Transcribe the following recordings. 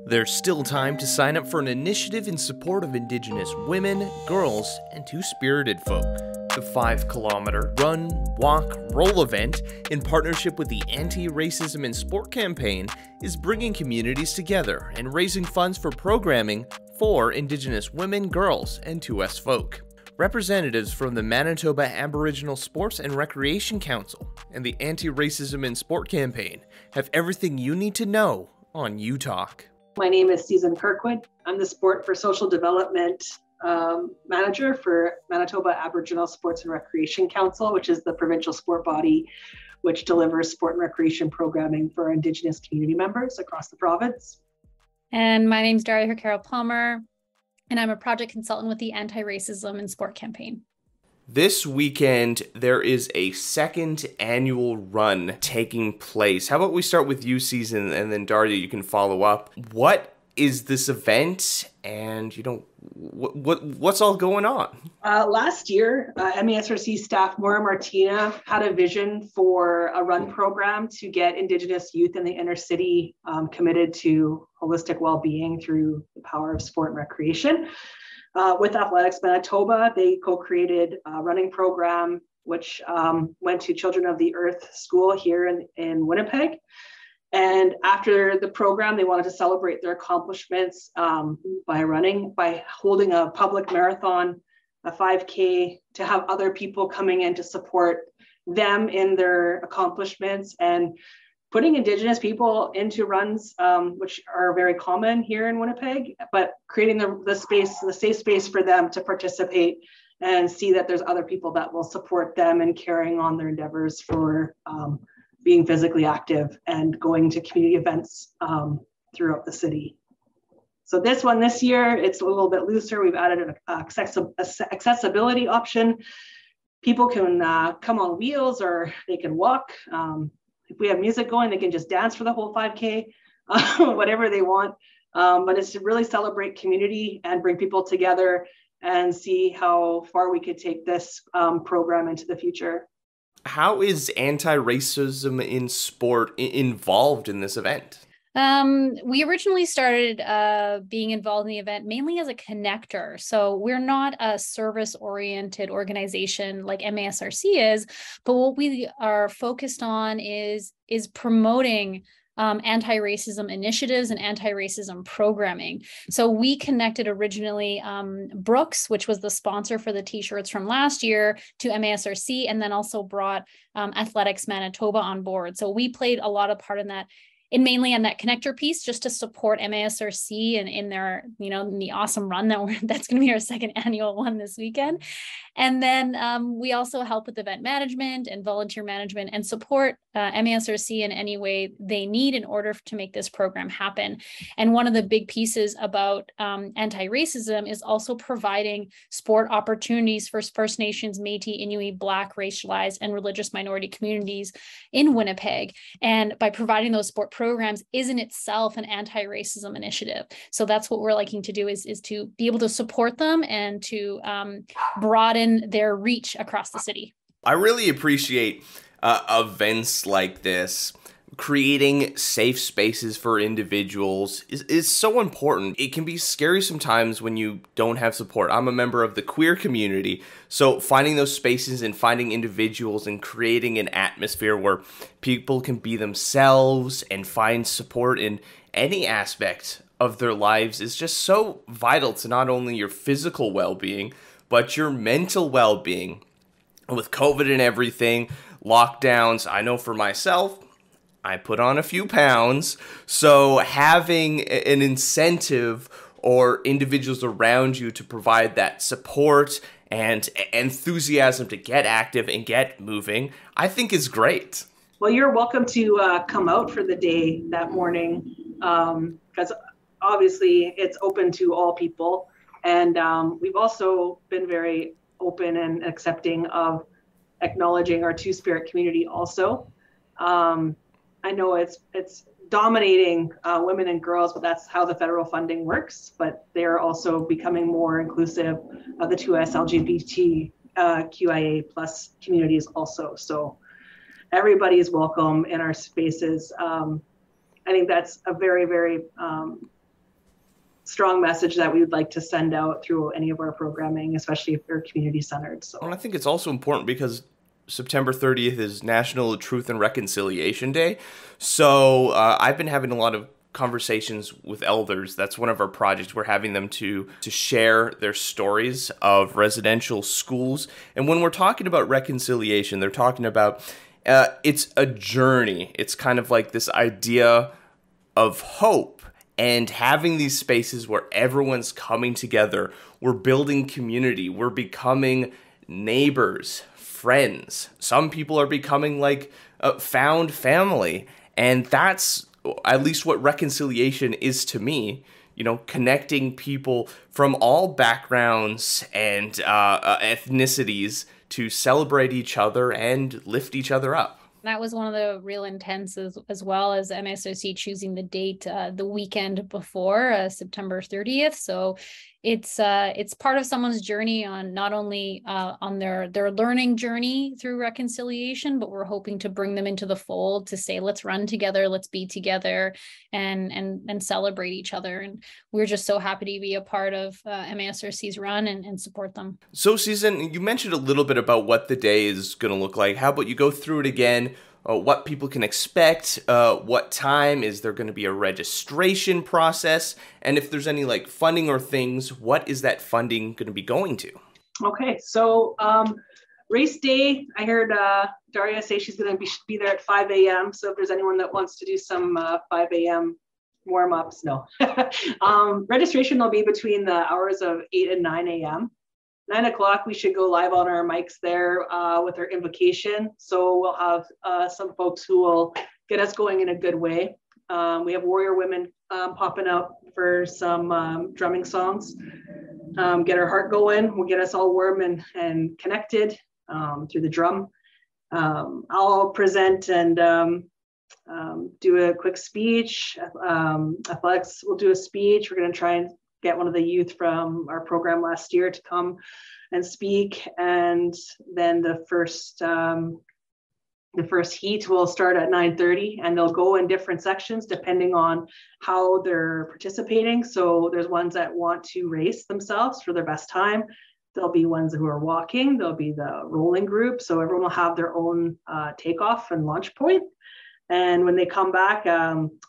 There's still time to sign up for an initiative in support of Indigenous women, girls, and two-spirited folk. The 5-kilometer run, walk, roll event, in partnership with the Anti-Racism in Sport campaign, is bringing communities together and raising funds for programming for Indigenous women, girls, and 2S folk. Representatives from the Manitoba Aboriginal Sports and Recreation Council and the Anti-Racism in Sport campaign have everything you need to know on UTalk. My name is Susan Kirkwood. I'm the Sport for Social Development Manager for Manitoba Aboriginal Sports and Recreation Council, which is the provincial sport body which delivers sport and recreation programming for Indigenous community members across the province. And my name is Daria Hercaro-Palmer, and I'm a project consultant with the Anti-Racism in Sport campaign. This weekend, there is a second annual run taking place. How about we start with you, Susan, and then Daria, you can follow up. What is this event, and what's all going on? Last year, MASRC staff Maura Martina had a vision for a run program to get Indigenous youth in the inner city committed to holistic well-being through the power of sport and recreation. With Athletics Manitoba, they co-created a running program which went to Children of the Earth School here in Winnipeg. And after the program, they wanted to celebrate their accomplishments by holding a public marathon, a 5K, to have other people coming in to support them in their accomplishments and putting Indigenous people into runs, which are very common here in Winnipeg, but creating the safe space for them to participate and see that there's other people that will support them in carrying on their endeavors for being physically active and going to community events throughout the city. So this year, it's a little bit looser. We've added an accessibility option. People can come on wheels or they can walk. If we have music going, they can just dance for the whole 5K, whatever they want. But it's to really celebrate community and bring people together and see how far we could take this program into the future. How is anti-racism in sport involved in this event? We originally started being involved in the event mainly as a connector. So we're not a service-oriented organization like MASRC is, but what we are focused on is promoting anti-racism initiatives and anti-racism programming. So we connected originally Brooks, which was the sponsor for the t-shirts from last year, to MASRC, and then also brought Athletics Manitoba on board. So we played a lot of part in that, mainly on that connector piece, just to support MASRC and in their, in the awesome run that's going to be our second annual one this weekend. And then we also help with event management and volunteer management and support MASRC in any way they need in order to make this program happen. And one of the big pieces about anti-racism is also providing sport opportunities for First Nations, Métis, Inuit, Black, racialized, and religious minority communities in Winnipeg. And by providing those sport programs is in itself an anti-racism initiative. So that's what we're liking to do is to be able to support them and to broaden their reach across the city. I really appreciate events like this. Creating safe spaces for individuals is so important. It can be scary sometimes when you don't have support. I'm a member of the queer community, so finding those spaces and finding individuals and creating an atmosphere where people can be themselves and find support in any aspect of their lives is just so vital to not only your physical well-being, but your mental well-being. With COVID and everything, lockdowns, I know for myself, I put on a few pounds, so having an incentive or individuals around you to provide that support and enthusiasm to get active and get moving, I think is great. Well, you're welcome to come out for the day that morning, because obviously it's open to all people. And we've also been very open and accepting of acknowledging our Two-Spirit community also. I know it's dominating women and girls, but that's how the federal funding works. But they're also becoming more inclusive of the 2S LGBTQIA plus communities also. So everybody is welcome in our spaces. I think that's a very, very strong message that we would like to send out through any of our programming, especially if they're community centered. So, and I think it's also important because September 30th is National Truth and Reconciliation Day. So I've been having a lot of conversations with elders. That's one of our projects. We're having them to share their stories of residential schools. And when we're talking about reconciliation, they're talking about it's a journey. It's kind of like this idea of hope and having these spaces where everyone's coming together. We're building community. We're becoming neighbors, friends. Some people are becoming like found family. And that's at least what reconciliation is to me. You know, connecting people from all backgrounds and ethnicities to celebrate each other and lift each other up. That was one of the real intents, as well as MSRC choosing the date the weekend before September 30th. So it's part of someone's journey on not only on their learning journey through reconciliation, but we're hoping to bring them into the fold to say, let's run together, let's be together, and celebrate each other. And we're just so happy to be a part of MASRC's run and support them. So, Susan, you mentioned a little bit about what the day is going to look like. How about you go through it again? What people can expect, what time, is there going to be a registration process, and if there's any like funding or things, what is that funding going to be going to? Okay, so race day, I heard Daria say she's going to be there at 5 a.m. So if there's anyone that wants to do some 5 a.m. warm-ups, no. Registration will be between the hours of 8 and 9 a.m. 9 o'clock, we should go live on our mics there with our invocation. So we'll have some folks who will get us going in a good way. We have warrior women popping out for some drumming songs. Get our heart going. We'll get us all warm and connected through the drum. I'll present and do a quick speech. Athletics will do a speech. We're going to try and get one of the youth from our program last year to come and speak. And then the first heat will start at 9:30, and they'll go in different sections depending on how they're participating. So there's ones that want to race themselves for their best time. There'll be ones who are walking. There'll be the rolling group. So everyone will have their own takeoff and launch point. And when they come back,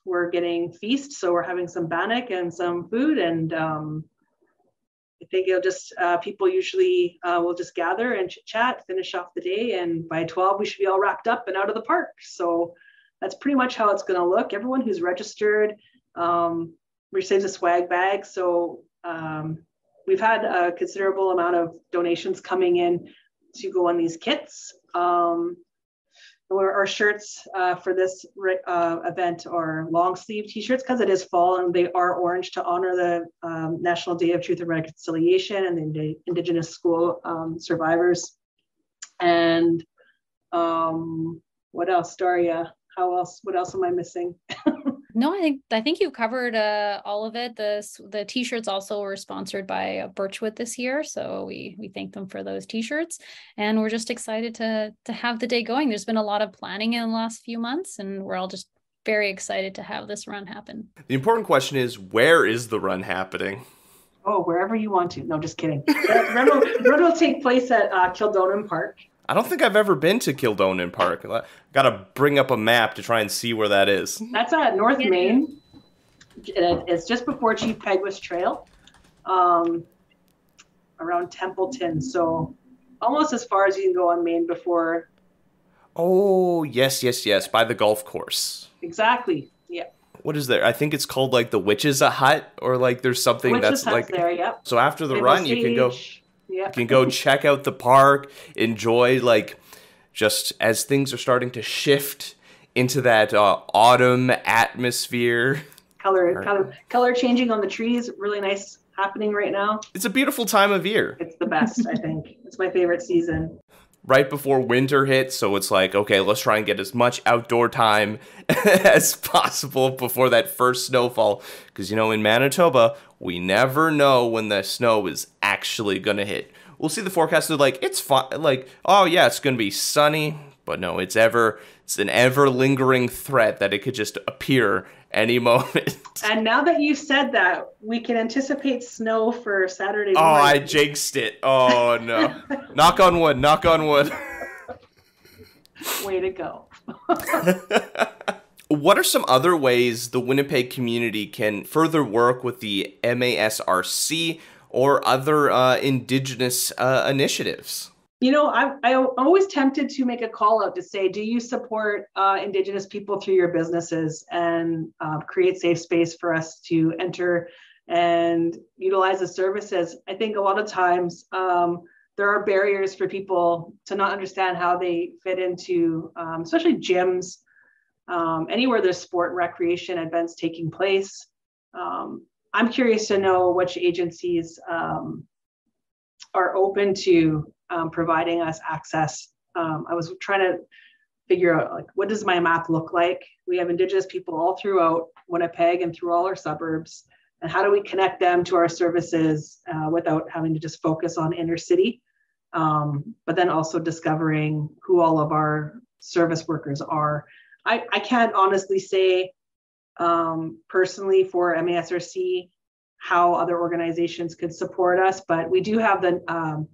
we're getting feast. So we're having some bannock and some food. And I think it'll just, people usually will just gather and chit chat, finish off the day. And by 12, we should be all wrapped up and out of the park. So that's pretty much how it's going to look. Everyone who's registered receives a swag bag. So we've had a considerable amount of donations coming in to go on these kits. Our shirts for this event are long sleeve t-shirts because it is fall, and they are orange to honor the National Day of Truth and Reconciliation and the Indigenous school survivors. And what else, Daria? What else am I missing? No, I think you covered all of it. The t-shirts also were sponsored by Birchwood this year, so we thank them for those t-shirts, and we're just excited to have the day going. There's been a lot of planning in the last few months, and we're all just very excited to have this run happen. The important question is, where is the run happening? Oh, wherever you want to. No, just kidding. The run will take place at Kildonan Park. I don't think I've ever been to Kildonan Park. Got to bring up a map to try and see where that is. That's at North Main. It's just before Chief Peguis Trail, around Templeton. So almost as far as you can go on Main before. Oh, yes, by the golf course. Exactly, yeah. What is there? I think it's called like the Witches' Hut, or like there's something Witches' that's like there, yep. So after the Rainbow run, Stage. you can go. Yeah. You can go check out the park, enjoy like just as things are starting to shift into that autumn atmosphere. Color changing on the trees, really nice happening right now. It's a beautiful time of year. It's the best, I think. It's my favorite season. Right before winter hits, so it's like, okay, let's try and get as much outdoor time as possible before that first snowfall. Because, in Manitoba, we never know when the snow is actually going to hit. We'll see the forecast, they're like, it's fine. Like, oh yeah, it's going to be sunny, But no, it's an ever lingering threat that it could just appear any moment. And now that you said that, we can anticipate snow for Saturday Oh, morning. I jinxed it. Oh no. Knock on wood, knock on wood. Way to go. What are some other ways the Winnipeg community can further work with the MASRC or other Indigenous initiatives? You know, I'm always tempted to make a call out to say, do you support Indigenous people through your businesses, and create safe space for us to enter and utilize the services? I think a lot of times there are barriers for people to not understand how they fit into, especially gyms, anywhere there's sport and recreation events taking place. I'm curious to know which agencies are open to providing us access. I was trying to figure out, like, what does my map look like? We have Indigenous people all throughout Winnipeg and through all our suburbs. And how do we connect them to our services without having to just focus on inner city? But then also discovering who all of our service workers are. I can't honestly say personally for MASRC how other organizations could support us, but we do have the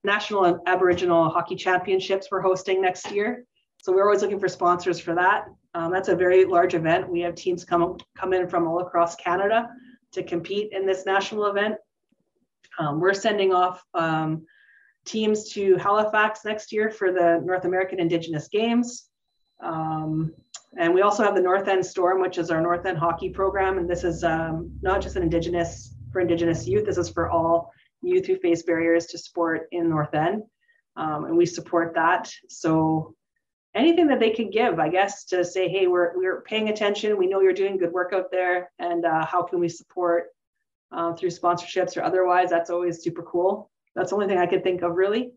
National and Aboriginal Hockey Championships we're hosting next year. So we're always looking for sponsors for that. That's a very large event. We have teams come in from all across Canada to compete in this national event. We're sending off teams to Halifax next year for the North American Indigenous Games. And we also have the North End Storm, which is our North End hockey program. And this is not just for Indigenous youth. This is for all youth who face barriers to sport in North End. And we support that. So anything that they can give, I guess, to say, hey, we're paying attention. We know you're doing good work out there. And how can we support through sponsorships or otherwise? That's always super cool. That's the only thing I could think of really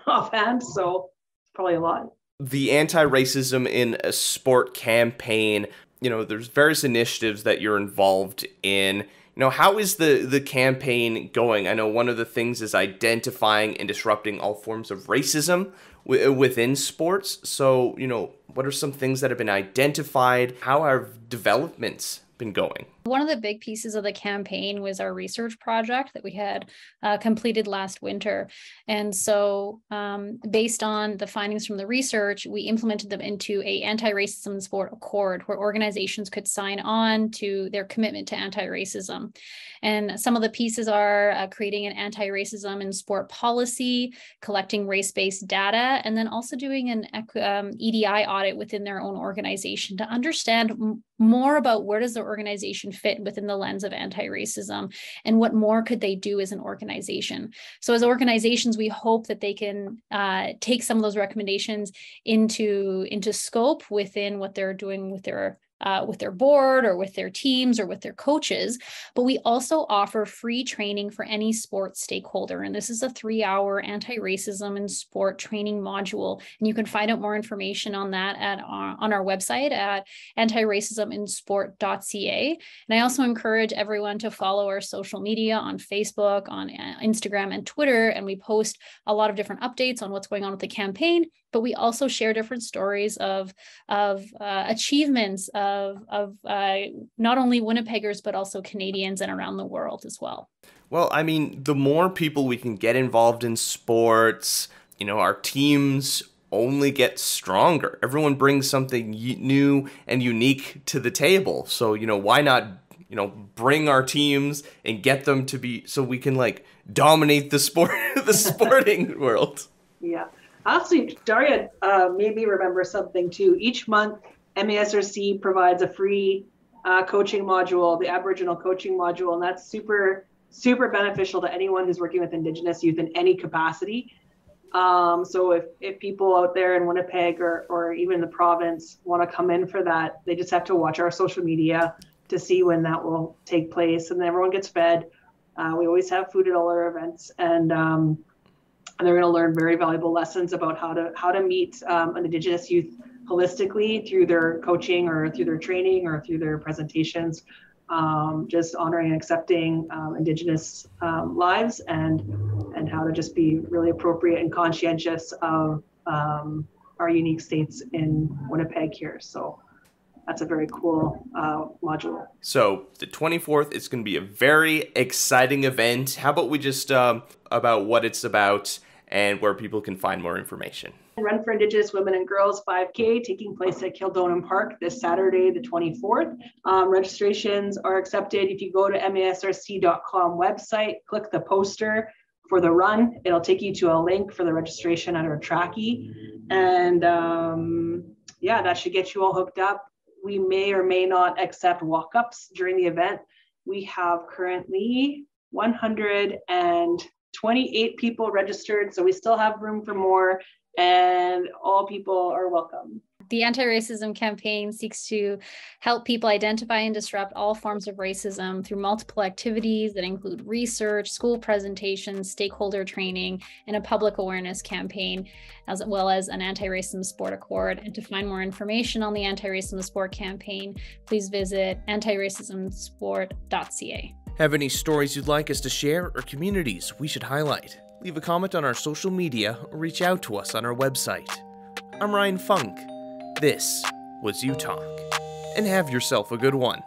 offhand. So probably a lot. The anti-racism in a sport campaign, there's various initiatives that you're involved in. How is the campaign going? I know one of the things is identifying and disrupting all forms of racism within sports. So, what are some things that have been identified? How have developments been going? One of the big pieces of the campaign was our research project that we had completed last winter. And so based on the findings from the research, we implemented them into a anti-racism sport accord where organizations could sign on to their commitment to anti-racism. And some of the pieces are creating an anti-racism in sport policy, collecting race-based data, and then also doing an EDI audit within their own organization to understand more about where does the organization fit within the lens of anti-racism and what more could they do as an organization. So as organizations, we hope that they can take some of those recommendations into scope within what they're doing with their board or with their teams or with their coaches. But we also offer free training for any sports stakeholder. And this is a 3-hour anti-racism and sport training module. And you can find out more information on that on our website at antiracisminsport.ca. And I also encourage everyone to follow our social media on Facebook, on Instagram and Twitter. And we post a lot of different updates on what's going on with the campaign, but we also share different stories of achievements of not only Winnipeggers, but also Canadians and around the world as well. Well, I mean, the more people we can get involved in sports, our teams only get stronger. Everyone brings something new and unique to the table. So, why not, bring our teams and get them to be, so we can dominate the sporting world. Yeah. Actually, Daria made me remember something too. Each month, MASRC provides a free coaching module, the Aboriginal coaching module, and that's super, super beneficial to anyone who's working with Indigenous youth in any capacity. So if people out there in Winnipeg or even the province want to come in for that, they just have to watch our social media to see when that will take place. And then everyone gets fed. We always have food at all our events, and they're going to learn very valuable lessons about how to meet an Indigenous youth holistically through their coaching or through their training or through their presentations, just honoring and accepting Indigenous lives and how to just be really appropriate and conscientious of our unique states in Winnipeg here. So that's a very cool module. So the 24th is going to be a very exciting event. How about we just about what it's about and where people can find more information? Run for Indigenous Women and Girls 5K taking place at Kildonan Park this Saturday, the 24th. Registrations are accepted. If you go to masrc.com website, click the poster for the run. It'll take you to a link for the registration under Trackie. And yeah, that should get you all hooked up. We may or may not accept walk-ups during the event. We have currently 128 people registered, so we still have room for more, and all people are welcome. The anti-racism campaign seeks to help people identify and disrupt all forms of racism through multiple activities that include research, school presentations, stakeholder training, and a public awareness campaign, as well as an anti-racism sport accord. And to find more information on the anti-racism sport campaign, please visit antiracismsport.ca. Have any stories you'd like us to share or communities we should highlight? Leave a comment on our social media or reach out to us on our website. I'm Ryan Funk. This was You Talk, and have yourself a good one.